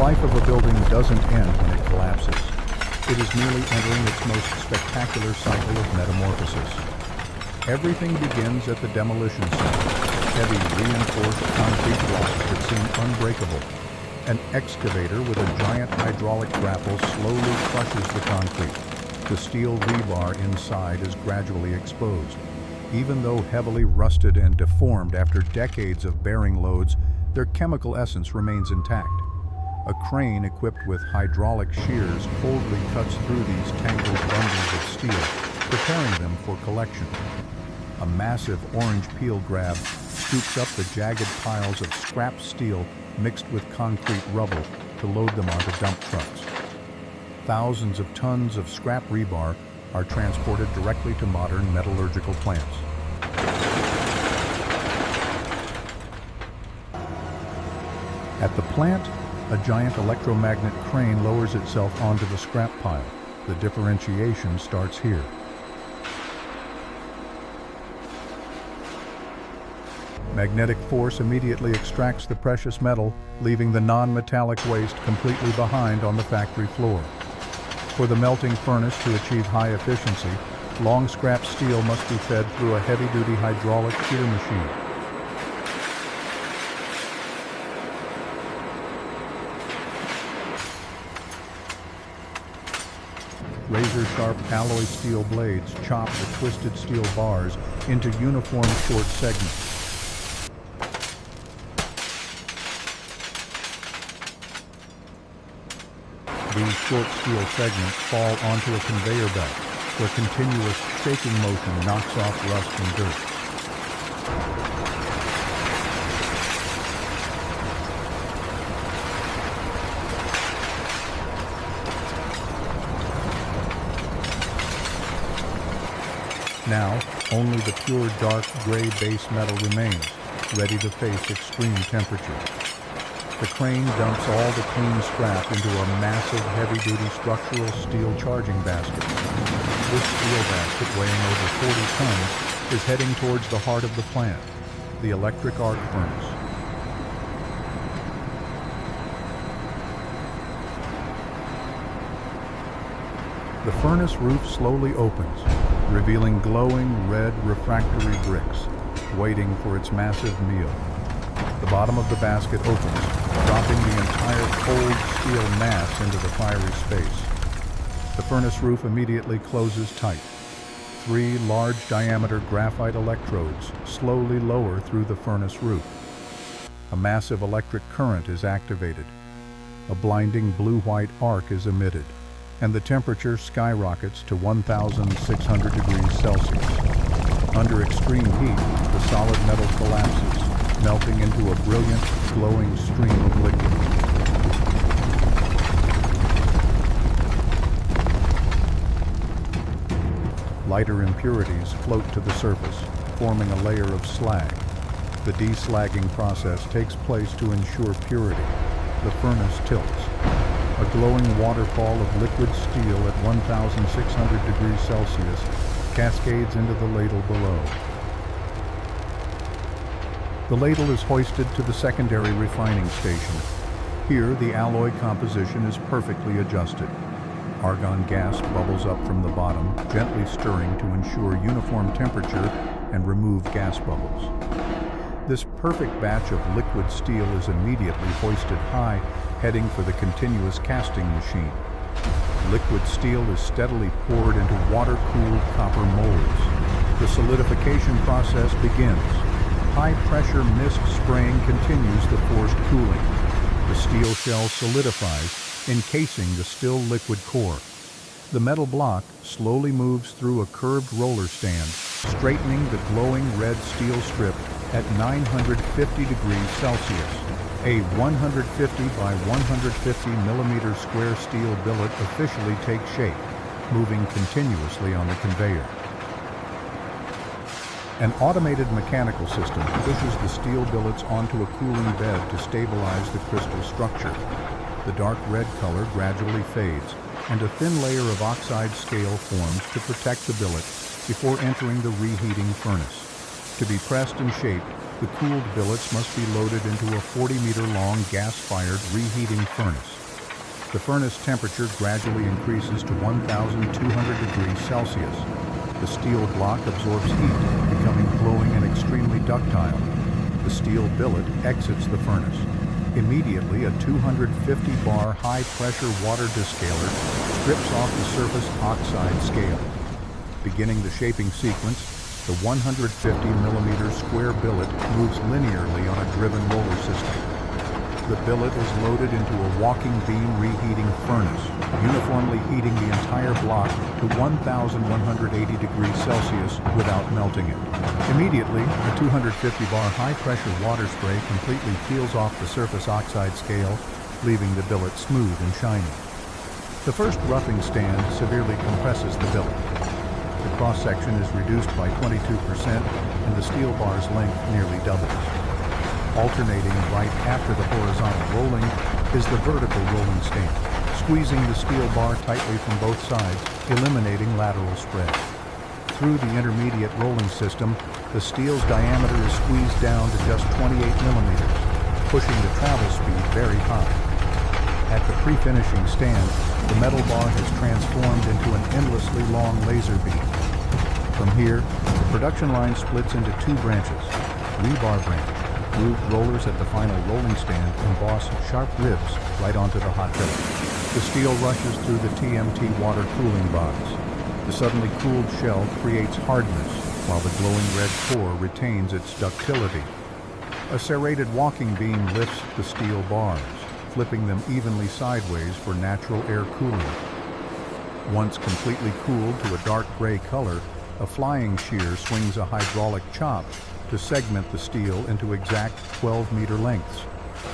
life of a building doesn't end when it collapses. It is merely entering its most spectacular cycle of metamorphosis. Everything begins at the demolition site. Heavy, reinforced concrete blocks that seem unbreakable. An excavator with a giant hydraulic grapple slowly crushes the concrete. The steel rebar inside is gradually exposed. Even though heavily rusted and deformed after decades of bearing loads, their chemical essence remains intact. A crane equipped with hydraulic shears coldly cuts through these tangled bundles of steel, preparing them for collection. A massive orange peel grab scoops up the jagged piles of scrap steel mixed with concrete rubble to load them onto dump trucks. Thousands of tons of scrap rebar are transported directly to modern metallurgical plants. At the plant, a giant electromagnet crane lowers itself onto the scrap pile. The differentiation starts here. Magnetic force immediately extracts the precious metal, leaving the non-metallic waste completely behind on the factory floor. For the melting furnace to achieve high efficiency, long scrap steel must be fed through a heavy-duty hydraulic shear machine. Razor-sharp alloy steel blades chop the twisted steel bars into uniform short segments. These short steel segments fall onto a conveyor belt, where continuous shaking motion knocks off rust and dirt. Now, only the pure dark gray base metal remains, ready to face extreme temperature. The crane dumps all the clean scrap into a massive heavy-duty structural steel charging basket. This steel basket, weighing over 40 tons, is heading towards the heart of the plant, the electric arc furnace. The furnace roof slowly opens, revealing glowing red refractory bricks, waiting for its massive meal. The bottom of the basket opens, dropping the entire cold steel mass into the fiery space. The furnace roof immediately closes tight. 3 large-diameter graphite electrodes slowly lower through the furnace roof. A massive electric current is activated. A blinding blue-white arc is emitted, and the temperature skyrockets to 1,600 degrees Celsius. Under extreme heat, the solid metal collapses, melting into a brilliant, glowing stream of liquid. Lighter impurities float to the surface, forming a layer of slag. The deslagging process takes place to ensure purity. The furnace tilts. A glowing waterfall of liquid steel at 1,600 degrees Celsius cascades into the ladle below. The ladle is hoisted to the secondary refining station. Here, the alloy composition is perfectly adjusted. Argon gas bubbles up from the bottom, gently stirring to ensure uniform temperature and remove gas bubbles. This perfect batch of liquid steel is immediately hoisted high, heading for the continuous casting machine. Liquid steel is steadily poured into water-cooled copper molds. The solidification process begins. High-pressure mist spraying continues the forced cooling. The steel shell solidifies, encasing the still liquid core. The metal block slowly moves through a curved roller stand, straightening the glowing red steel strip at 950 degrees Celsius. A 150 by 150 millimeter square steel billet officially takes shape, moving continuously on the conveyor. An automated mechanical system pushes the steel billets onto a cooling bed to stabilize the crystal structure. The dark red color gradually fades, and a thin layer of oxide scale forms to protect the billet before entering the reheating furnace. To be pressed and shaped, The cooled billets must be loaded into a 40-meter-long gas-fired reheating furnace. The furnace temperature gradually increases to 1,200 degrees Celsius. The steel block absorbs heat, becoming glowing and extremely ductile. The steel billet exits the furnace. Immediately, a 250-bar high-pressure water descaler strips off the surface oxide scale. Beginning the shaping sequence, the 150-millimeter square billet moves linearly on a driven roller system. The billet is loaded into a walking beam reheating furnace, uniformly heating the entire block to 1,180 degrees Celsius without melting it. Immediately, a 250-bar high-pressure water spray completely peels off the surface oxide scale, leaving the billet smooth and shiny. The first roughing stand severely compresses the billet. The cross-section is reduced by 22%, and the steel bar's length nearly doubles. Alternating right after the horizontal rolling is the vertical rolling stand, squeezing the steel bar tightly from both sides, eliminating lateral spread. Through the intermediate rolling system, the steel's diameter is squeezed down to just 28 millimeters, pushing the travel speed very high. At the pre-finishing stand, the metal bar has transformed into an endlessly long laser beam. From here, the production line splits into two branches. Rebar branch. Grooved rollers at the final rolling stand emboss sharp ribs right onto the hot billet. The steel rushes through the TMT water cooling box. The suddenly cooled shell creates hardness, while the glowing red core retains its ductility. A serrated walking beam lifts the steel bars, flipping them evenly sideways for natural air cooling. Once completely cooled to a dark gray color, a flying shear swings a hydraulic chop to segment the steel into exact 12-meter lengths.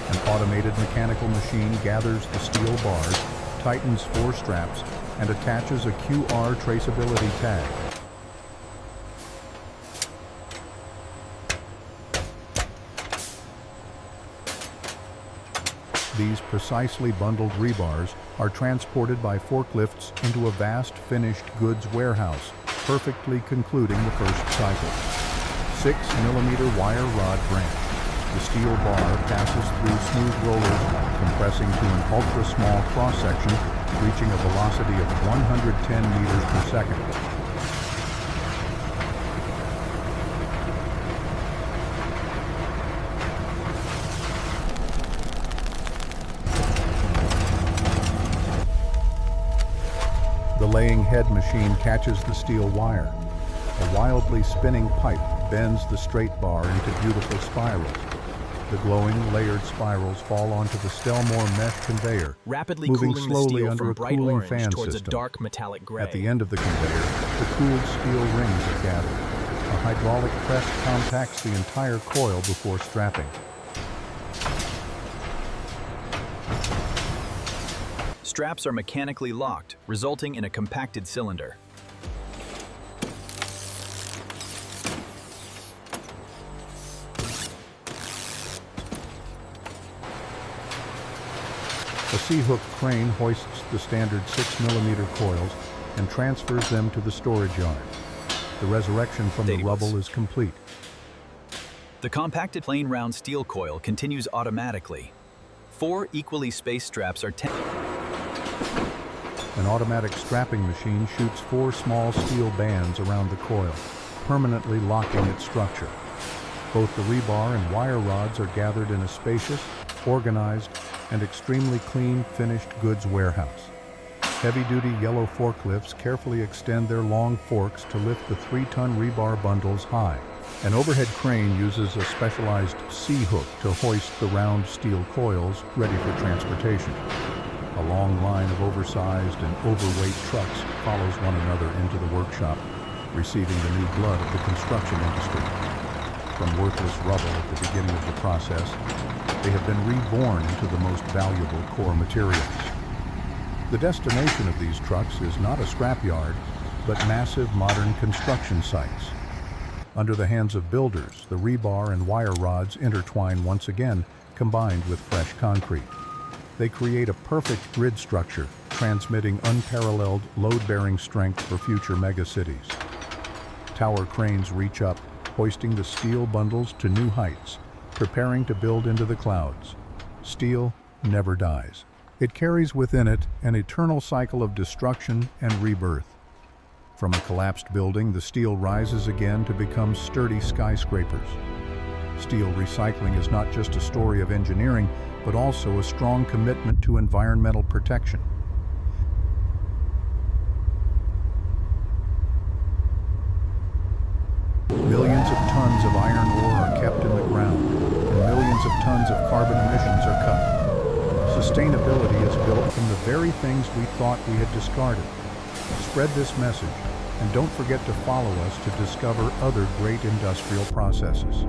An automated mechanical machine gathers the steel bars, tightens 4 straps, and attaches a QR traceability tag. These precisely bundled rebars are transported by forklifts into a vast finished goods warehouse, perfectly concluding the first cycle. 6-millimeter wire rod branch. The steel bar passes through smooth rollers, compressing to an ultra-small cross-section, reaching a velocity of 110 meters per second. The laying head machine catches the steel wire. A wildly spinning pipe bends the straight bar into beautiful spirals. The glowing, layered spirals fall onto the Stellmore mesh conveyor, rapidly moving cooling slowly the steel under from a bright cooling orange fan towards system. a dark metallic gray. At the end of the conveyor, the cooled steel rings are gathered. A hydraulic press compacts the entire coil before strapping. Straps are mechanically locked, resulting in a compacted cylinder. A C-hook crane hoists the standard 6-millimeter coils and transfers them to the storage yard. The resurrection from the rubble is complete. The compacted plain round steel coil continues automatically. 4 equally spaced straps are An automatic strapping machine shoots 4 small steel bands around the coil, permanently locking its structure. Both the rebar and wire rods are gathered in a spacious, organized, and extremely clean finished goods warehouse. Heavy-duty yellow forklifts carefully extend their long forks to lift the 3-ton rebar bundles high. An overhead crane uses a specialized C-hook to hoist the round steel coils ready for transportation. A long line of oversized and overweight trucks follows one another into the workshop, receiving the new blood of the construction industry. From worthless rubble at the beginning of the process, they have been reborn into the most valuable core materials. The destination of these trucks is not a scrapyard, but massive modern construction sites. Under the hands of builders, the rebar and wire rods intertwine once again, combined with fresh concrete. They create a perfect grid structure, transmitting unparalleled load-bearing strength for future megacities. Tower cranes reach up, hoisting the steel bundles to new heights, preparing to build into the clouds. Steel never dies. It carries within it an eternal cycle of destruction and rebirth. From a collapsed building, the steel rises again to become sturdy skyscrapers. Steel recycling is not just a story of engineering, but also a strong commitment to environmental protection. Millions of tons of iron ore are kept in the ground, and millions of tons of carbon emissions are cut. Sustainability is built from the very things we thought we had discarded. Spread this message, and don't forget to follow us to discover other great industrial processes.